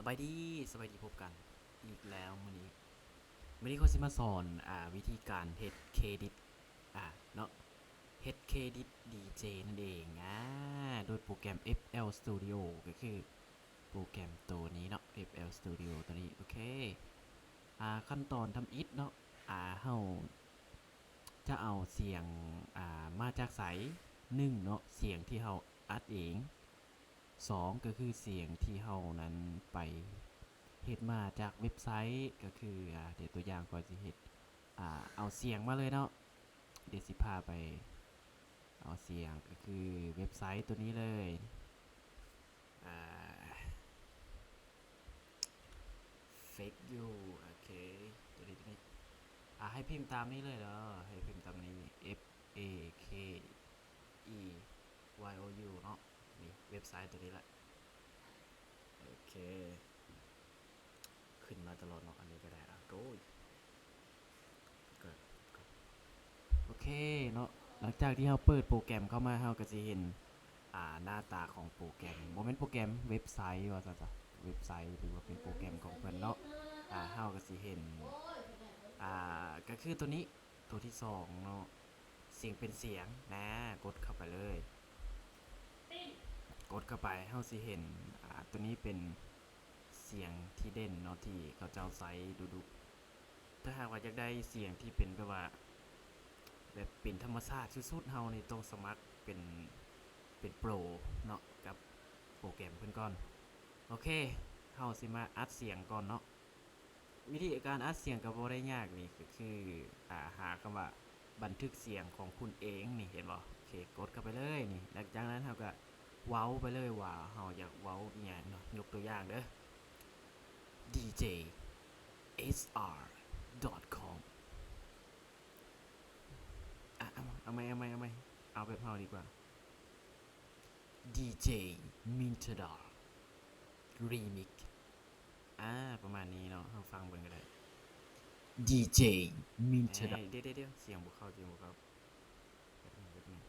สบายดีพบกันอีกแล้วมื้อนี้เขาสิมาสอนวิธีการเฮ็ดเครดิตเนาะเฮ็ดเครดิตดีเจนั่นเองโดยโปรแกรม FL Studio ก็คือโปรแกรมตัวนี้เนาะ FL Studio ตัวนี้โอเคขั้นตอนทำอิฐเนาะเฮาจะเอาเสียงมาจากไส1เนาะเสียงที่เฮาอัดเอง2ก็คือเสียงที่เฮานั้นไปเฮ็ดมาจากเว็บไซต์ก็คือเดี๋ยวตัวอย่างก่อนสิเฮ็ดเอาเสียงมาเลยเนาะเดี๋ยวสิพาไปเอาเสียงก็คือเว็บไซต์ตัวนี้เลยอ่า fake you โอเคตัวนี้ให้พิมพ์ตามนี้เลยเนาะให้พิมพ์ตามนี้ F A K E Y O U เนาะนี่เว็บไซต์ตัวนี้ละโอเคขึ้นมาตลอดเนาะอันนี้ก็ได้โอ้ยก็โอเคเนาะหลังจากที่เราเปิดโปรแกรมเข้ามาเราก็จะเห็นหน้าตาของโปรแกรมโมเมนต์โปรแกรมเว็บไซต์ว่าจะเว็บไซต์หรือว่าเป็นโปรแกรมของเพิ่นเนาะเราก็จะเห็นก็คือตัวนี้ตัวที่2เนาะเสียงเป็นเสียงนะกดเข้าไปเลยกดเข้าไปเราสิเห็นตัวนี้เป็นเสียงที่เด่นเนาะที่เขาเจ้าใช้ดูถ้าหากว่าอยากได้เสียงที่เป็นแบบว่าแบบเป็นธรรมชาติสุดๆเฮานี่ต้องสมัครเป็นโปรเนาะกับโปรแกรมเพิ่นก่อนโอเคเฮาสิมาอัดเสียงก่อนเนาะวิธีการอัดเสียงก็บ่ได้ยากนี่ก็คือหาคำว่าบันทึกเสียงของคุณเองนี่เห็นบ่โอเคกดเข้าไปเลยนี่หลังจากนั้นเฮาก็เว้าไปเลยว่าเฮาอยากเว้าอีหยังเนาะยกตัวอย่างเด้อ DJ SR.com เอาไหมเอาแบบเฮาดีกว่า DJ Mintadar Remix ประมาณนี้เนาะเราฟังเบิ่งก็ได้ DJ Mintadar เดี๋ยวเสียงบุเข้าแบบนึง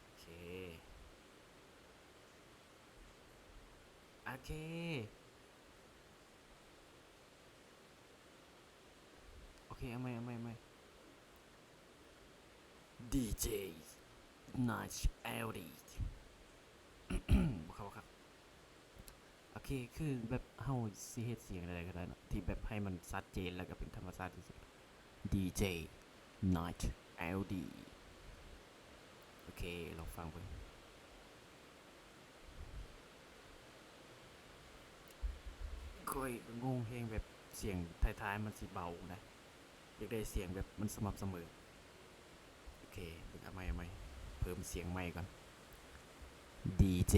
โอเคโอเคเอาไหม DJ Nice LD บุเข้าครับโอเคคือแบบเฮาสิเฮ็ดเสียงอะไรก็ได้เนาะที่แบบให้มันชัดเจนแล้วก็เป็นธรรมชาติที่สุด DJ Night LD โอเคลองฟังไปค่อยงงเพลงแบบเสียงท้ายๆมันสิเบานะอยากได้เสียงแบบมันสม่ำเสมอโอเคเอาใหม่เพิ่มเสียงใหม่ก่อน DJ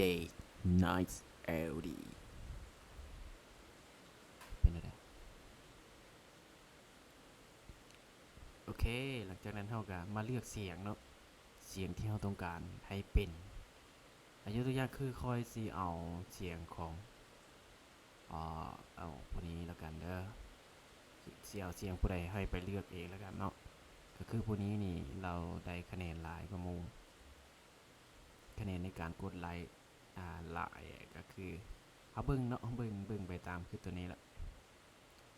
Night LD เป็นอะไรโอเคหลังจากนั้นเราก็มาเลือกเสียงเนาะเสียงที่เราต้องการให้เป็นอายุตัวอย่างคือคอยสิเอาเสียงของเอาพวกนี้แล้วกันเด้อเสียงผู้ใดให้ไปเลือกเองแล้วกันเนาะก็คือผู้นี้นี่เราได้คะแนนหลายกว่ามูคะแนนในการกดไลค์หลายก็คือเขาเบิ่งเนาะเบิ่งไปตามคือตัวนี้ละ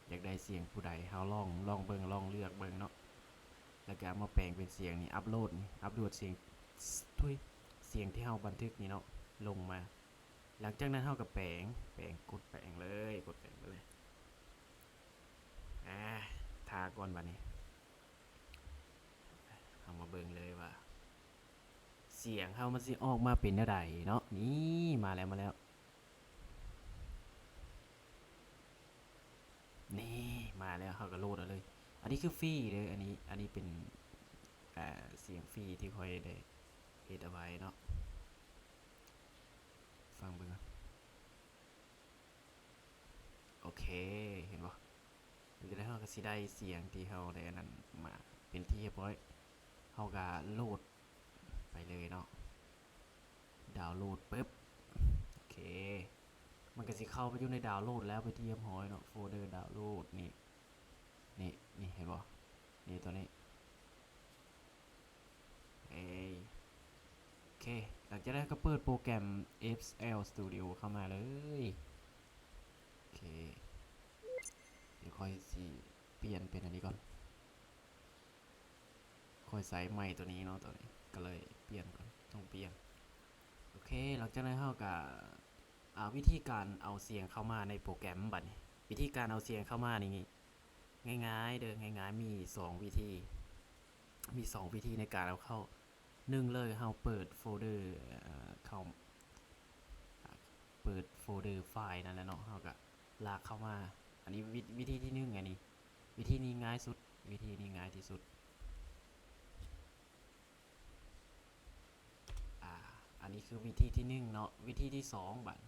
อยากได้เสียงผู้ใดเขาลองเบิ่งลองเลือกเบิ่งเนาะแล้วก็มาแปลงเป็นเสียงนี่อัปโหลดเสียงทุยเสียงที่เฮาบันทึกนี่เนาะลงมาหลังจากนั้นเฮาก็แปลงกดแปลงเลยกดแปลงไปเลยทาก่อนบัดนี้เอามาเบิ่งเลยว่าเสียงเฮามันสิออกมาเป็นจั่งใดเนาะนี่มาแล้วนี่มาแล้วเฮาก็โหลดเอาเลยอันนี้คือฟรีเด้ออันนี้เป็นเสียงฟรีที่ค่อยได้เฮ็ดเอาไว้เนาะฟังเบิ่งโอเคเห็นบ่จะได้เฮาก็สิได้เสียงที่เฮาได้อันนั้นมาเป็นที่เรียบร้อยเฮาก็โหลดไปเลยเนาะดาวน์โหลดปึ๊บโอเคมันก็สิเข้าไปอยู่ในดาวน์โหลดแล้วไปที่เรียบร้อยเนาะโฟลเดอร์ดาวน์โหลดนี่เห็นบ่นี่ตัวนี้เอ้ย เคหลังจากนั้นก็เปิดโปรแกรม FL Studio เข้ามาเลยโอเคเดี๋ยวค่อยสิเปลี่ยนเป็นอันนี้ก่อนค่อยใส่ไมค์ตัวนี้เนาะตัวนี้ก็เลยเปลี่ยนก่อนต้องเปลี่ยนโอเคหลังจากนั้นเราก็วิธีการเอาเสียงเข้ามาในโปรแกรมบัดนี้วิธีการเอาเสียงเข้ามานี่ง่ายๆเด้อง่ายๆมี2วิธีในการเอาเข้า1เลยเราเปิดโฟลเดอร์เข้าเปิดโฟลเดอร์ไฟล์นั่นแหละเนาะเราก็ลากเข้ามาอันนี้วิธีที่1อันนี้วิธีนี้ง่ายสุดวิธีนี้ง่ายที่สุดอันนี้คือวิธีที่1เนาะวิธีที่2บัด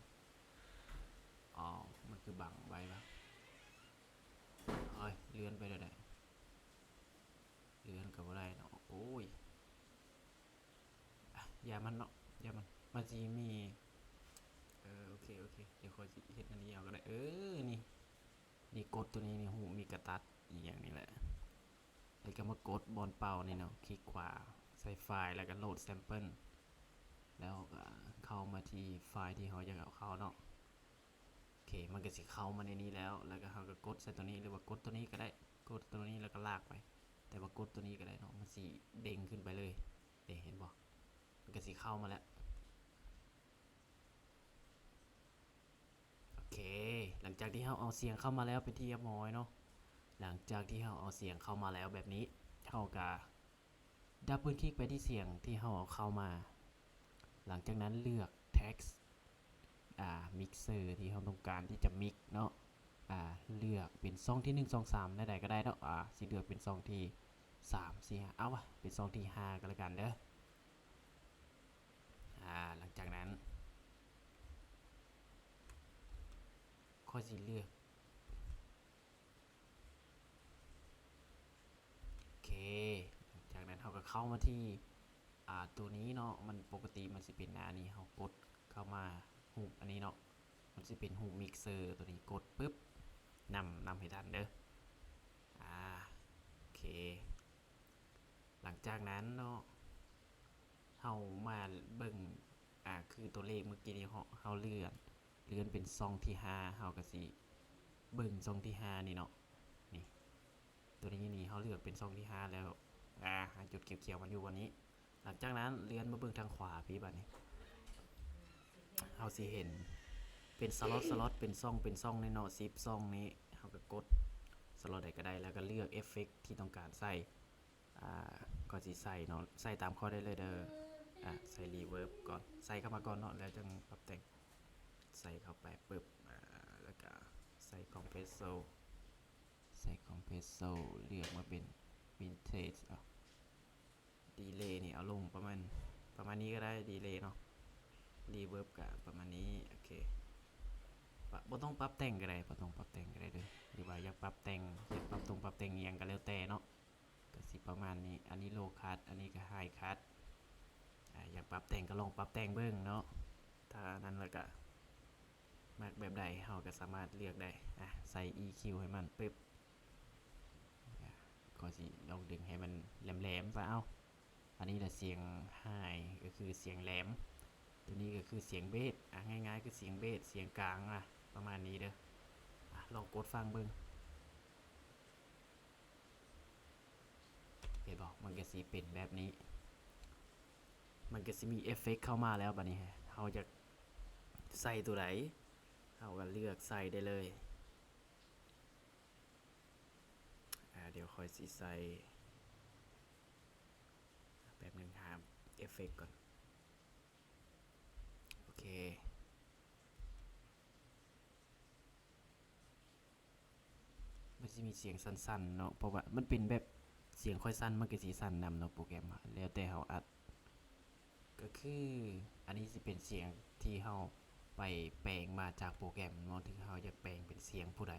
อ๋อมันคือบังไว้ปะเลื่อนไปได้เลื่อนกับอะไรเนาะโอ้ยอย่ามันเนาะอย่ามันจะมีโอเคเดี๋ยวคอยเห็นอันนี้เอาก็ได้นี่กดตัวนี้นี่หูมีกระตัดอย่างนี้แหละแล้วก็มากดบอลเป่านี่เนาะคลิกขวาใส่ไฟล์แล้วก็โหลดแซมเปิลแล้วก็เข้ามาที่ไฟล์ที่เราจะเอาเข้าเนาะโอเคมันก็สิเข้ามาในนี้แล้วก็เราก็กดใส่ตัวนี้หรือว่ากดตัวนี้ก็ได้กดตัวนี้แล้วก็ลากไปแต่ว่ากดตัวนี้ก็ได้เนาะมันสิเด้งขึ้นไปเลยเห็นบ่มันก็สิเข้ามาแล้วโอเคหลังจากที่เราเอาเสียงเข้ามาแล้วเป็นที่เรียบร้อยเนาะหลังจากที่เราเอาเสียงเข้ามาแล้วแบบนี้เราก็ดับเบิลคลิกไปที่เสียงที่เราเอาเข้ามาหลังจากนั้นเลือก text มิกเซอร์ที่เราต้องการที่จะมิกเนาะเลือกเป็นซองที่1 2 3ได้ก็ได้เนาะสิเลือกเป็นซองที่3 4 5เอาวะเป็นซองที่5ก็แล้วกันเด้อหลังจากนั้นค่อยสิเลือกโอเคจากนั้นเราก็เข้ามาที่ตัวนี้เนาะมันปกติมันจะเป็นอันนี้เรากดเข้ามาหูอันนี้เนาะมันจะเป็นหูมิกเซอร์ตัวนี้กดปุ๊บนำให้ทันเด้อโอเคหลังจากนั้นเนาะเรามาเบิ่งคือตัวเลขเมื่อกี้นี้เราเลื่อนเป็นซองที่5เราก็สิเบิ่งซองที่5นี่เนาะนี่ตัวนี้นี่เราเลือกเป็นซองที่5แล้วจุดเขียวๆมันอยู่วันนี้หลังจากนั้นเลื่อนมาเบิ่งทางขวาพี่บัดนี้เราสิเห็นเป็นสล็อตเป็นซ่องในเนาะ10ซ่องนี้เราก็กดสล็อตใดก็ได้แล้วก็เลือกเอฟเฟกต์ที่ต้องการใส่ก็สิใส่เนาะใส่ตามข้อได้เลยเด้อใส่รีเวิร์บก่อนใส่เข้ามาก่อนเนาะแล้วจึงปรับแต่งใส่เข้าไปปึ๊บแล้วก็ใส่คอมเพรสโซเลือกมาเป็นวินเทจดีเลย์นี่เอาลงประมาณนี้ก็ได้ดีเลย์เนาะรีเวิร์บกับประมาณนี้โอเคบ่ต้องปรับแต่งก็ได้บ่ต้องปรับแต่งก็ได้เด้อหรือว่าอยากปรับแต่งอยากปรับแต่งอหยังก็แล้วแต่เนาะก็สิประมาณนี้อันนี้โลคัทอันนี้ก็ไฮคัทอยากปรับแต่งก็ลองปรับแต่งเบิ่งเนาะถ้านั้นแล้วก็มากแบบใดเราก็สามารถเลือกได้ใส่ EQ ให้มันปึ๊บก็สิลองดึงให้มันแหลมๆซะเอาอันนี้แหละเสียงไฮก็คือเสียงแหลมตัวนี้ก็คือเสียงเบสง่ายๆคือเสียงเบสเสียงกลางประมาณนี้เด้อลองกดฟังเบิ่งเห็นบอกมันก็สิเป็นแบบนี้มันก็สิมีเอฟเฟกต์เข้ามาแล้วบัดนี้เราจะใส่ตัวไหนเราก็เลือกใส่ได้เลยเดี๋ยวค่อยสิใส่แบบนึงหาเอฟเฟกต์ก่อนโอเคมันจะมีเสียงสั้นๆเนาะเพราะว่ามันเป็นแบบเสียงค่อยสั้นมันก็สิสั้นนำเนาะโปรแกรมแล้วแต่เราอัดก็คืออันนี้สิเป็นเสียงที่เราไปแปลงมาจากโปรแกรมเนาะที่เราอยากแปลงเป็นเสียงผู้ใด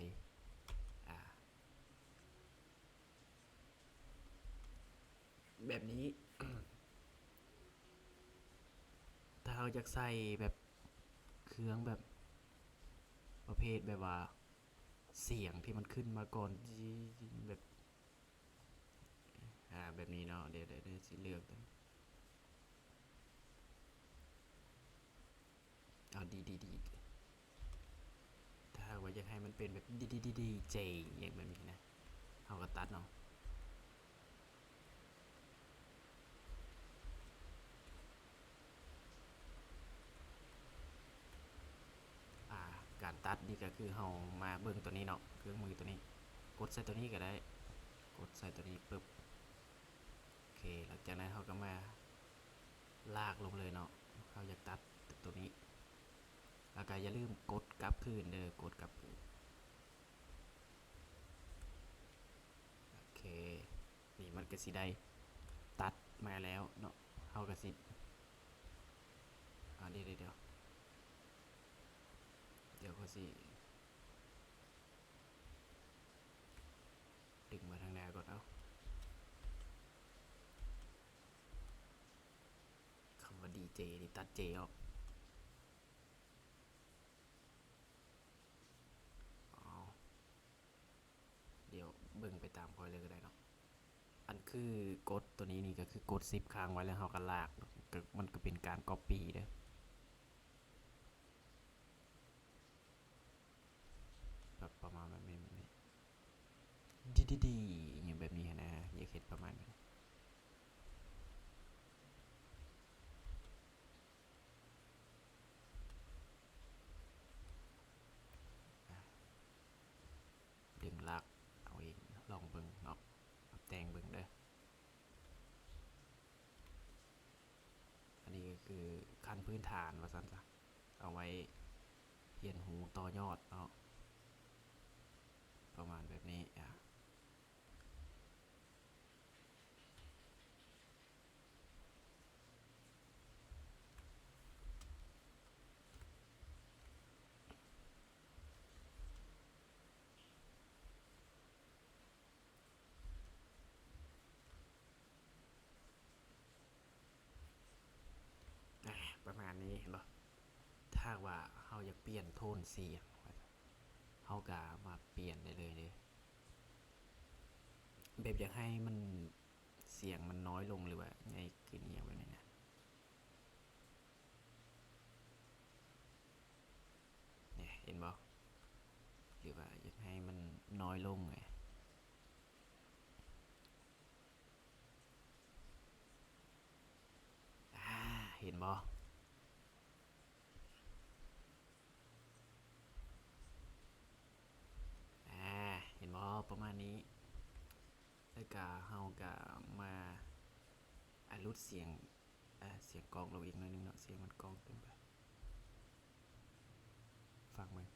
แบบนี้ ถ้าเราอยากใส่แบบเครื่องแบบประเภทแบบว่าเสียงที่มันขึ้นมาก่อนแบบแบบนี้เนาะเดี๋ยวสิเลือก ดีถ้าว่าอยากให้มันเป็นแบบดีเจอย่างแบบนี้นะเขาก็ตัดเนาะการตัดนี่ก็คือเรามาเบิ่งตัวนี้เนาะเครื่องมือตัวนี้กดใส่ตัวนี้ก็ได้กดใส่ตัวนี้ปึ๊บโอเคหลังจากนั้นเราก็มาลากลงเลยเนาะเขาอยากตัดตัวนี้แล้วก็อย่าลืมกดกลับคืนเด้อกดกลับคืนโอเคนี่มันก็สิได้ตัดมาแล้วเนาะเขาก็สิเดี๋ยวก็สิดึงมาทางหน้าก่อนเอาคำว่าดีเจนี่ตัดเจออกเดี๋ยวเบิ่งไปตามคอยเลยก็ได้เนาะอันคือกดตัวนี้นี่ก็คือกด10 ครั้งไว้แล้วเขาก็ลากมันก็เป็นการก๊อปปี้เด้อแบบประมาณแบบนี้ดีอย่างแบบนี้นะอยากเห็นประมาณนี้ดึงลากเอาเองลองเบิ่งเนาะแต่งเบิ่งเด้ออันนี้ก็คือขั้นพื้นฐานว่าซั่นซะเอาไว้เรียนหูต่อยอดเนาะประมาณแบบนี้ประมาณนี้เห็นบ่ถ้าว่าเฮาอยากเปลี่ยนโทนเสียงเฮาก็มาเปลี่ยนได้เลยเด้แบบอยากให้มันเสียงมันน้อยลงหรือว่าไงขึ้นเอียงแบบนี้นะเนี่ยเห็นบ่หรือว่าอยากให้มันน้อยลงไงเห็นบ่เห็นบ่ประมาณนี้แล้วก็เฮาก็มาลดเสียงเสียงกองลงอีกหน่อยนึงเนาะเสียงมันกองเกินไปฟังมึง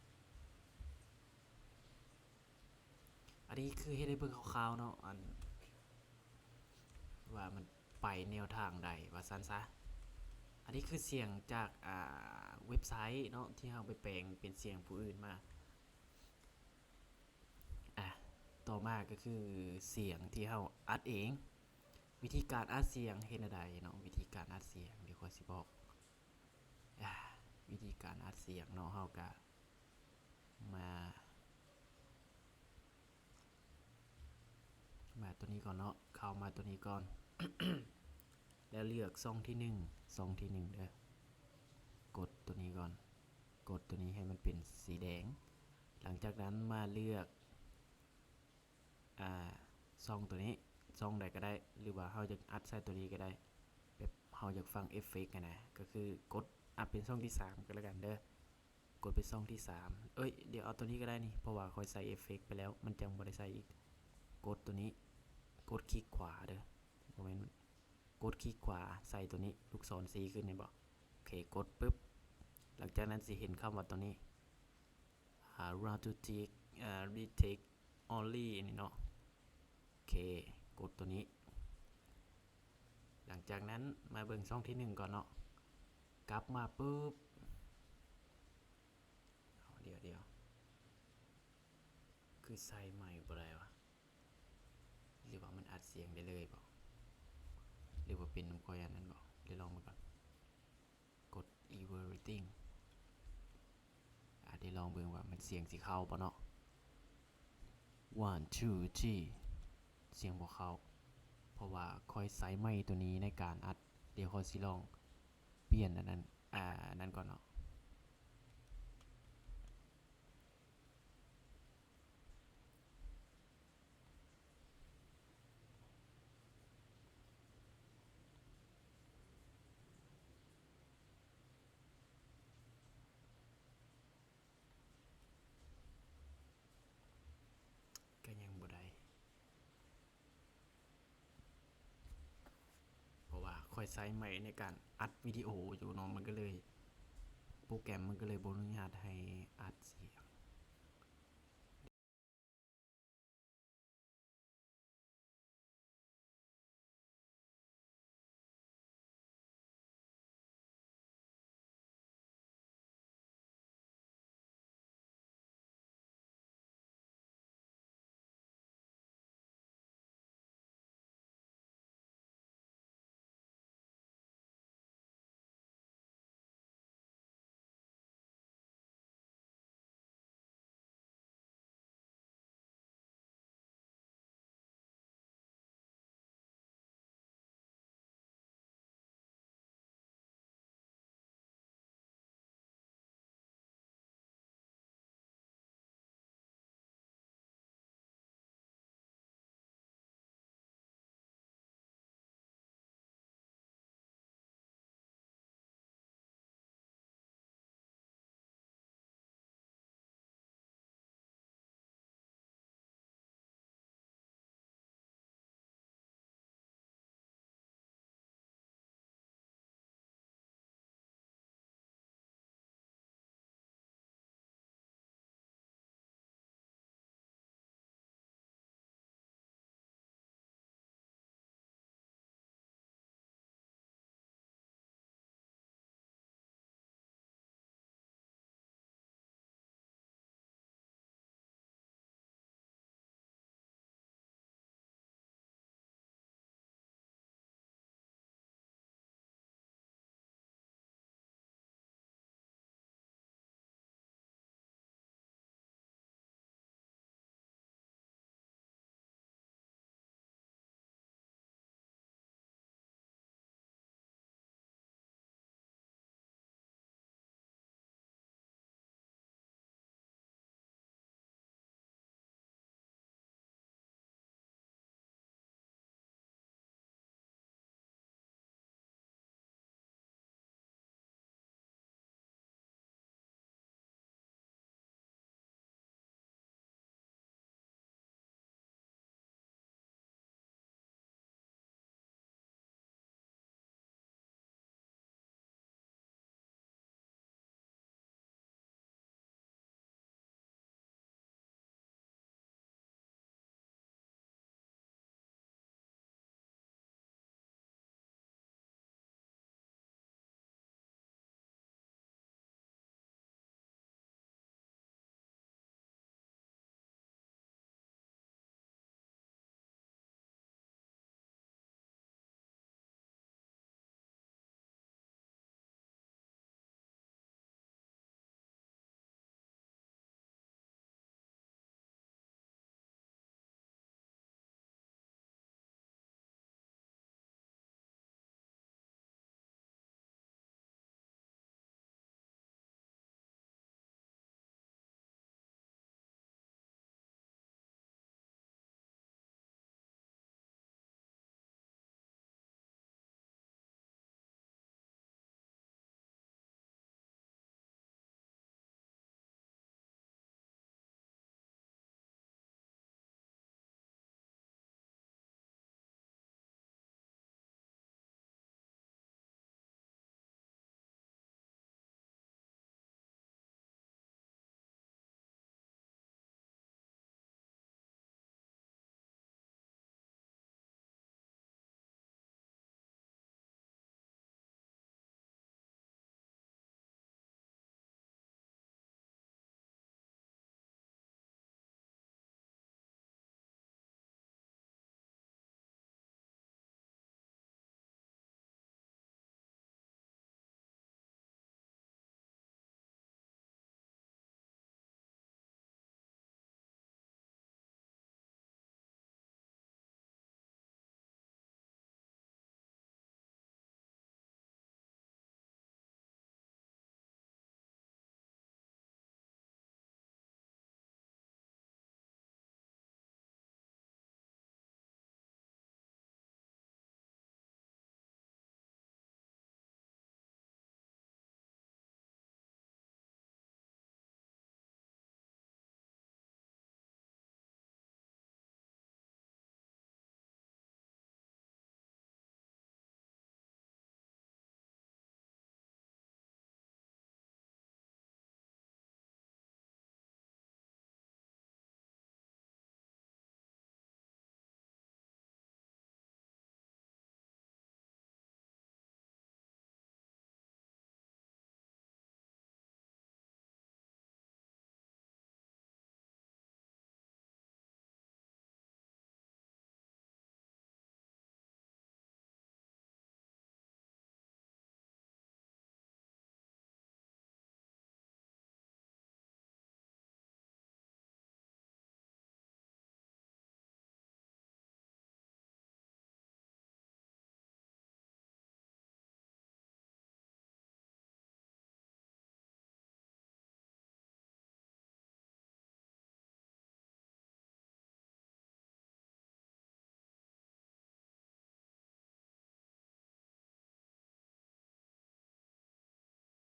อันนี้คือให้ได้เบิ่งคร่าวๆเนาะอันว่ามันไปแนวทางใดว่าซั่นซะอันนี้คือเสียงจากเว็บไซต์เนาะที่เฮาไปแปลงเป็นเสียงผู้อื่นมาต่อมาก็คือเสียงที่เฮาอัดเองวิธีการอัดเสียงเฮ็ดใดเนาะวิธีการอัดเสียงเดี๋ยวขอยสิบอกวิธีการอัดเสียงเนาะเฮาก็มาตัวนี้ก่อนเนาะเข้ามาตัวนี้ก่อน แล้วเลือกช่องที่1เด้อกดตัวนี้ก่อนกดตัวนี้ให้มันเป็นสีแดงหลังจากนั้นมาเลือกช่องตัวนี้ช่องใดก็ได้หรือว่าเฮาจะอัดใส่ตัวนี้ก็ได้แบบเฮาอยากฟังเอฟเฟกต์นะก็คือกดเป็นช่องที่3ก็แล้วกันเด้อกดไปช่องที่3เดี๋ยวเอาตัวนี้ก็ได้นี่เพราะว่าค่อยใส่เอฟเฟกต์ไปแล้วมันจังบ่ได้ใส่อีกกดตัวนี้กดคลิกขวาเด้อบ่แม่นกดคลิกขวาใส่ตัวนี้ลูกศรสีขึ้นเห็นบ่โอเคกดปึ๊บหลังจากนั้นสิเห็นคำว่าตัวนี้round to take retake only นี่เนาะโอเคกดตัวนี้หลังจากนั้นมาเบิ่งช่องที่1ก่อนเนาะกลับมาปุ๊บเดี๋ยวคือใส่ใหม่บ่ได้วะหรือว่ามันอัดเสียงได้เลยบ่หรือว่าเป็นน้ำคอยอันนั้นบ่เดี๋ยวลองมาก่อนกด everything เดี๋ยวลองเบิ่งว่ามันเสียงสิเข้าบ่เนาะ one two three เสียงบ่เข้าเพราะว่าคอยใส่ไม้ตัวนี้ในการอัดเดี๋ยวคอยสิลองเปลี่ยนอันนั้นก่อนเนาะ ค่อยใช้ไมค์ในการอัดวิดีโออยู่เนาะมันก็เลยโปรแกรมมันก็เลยบ่อนุญาตให้อัดเสียง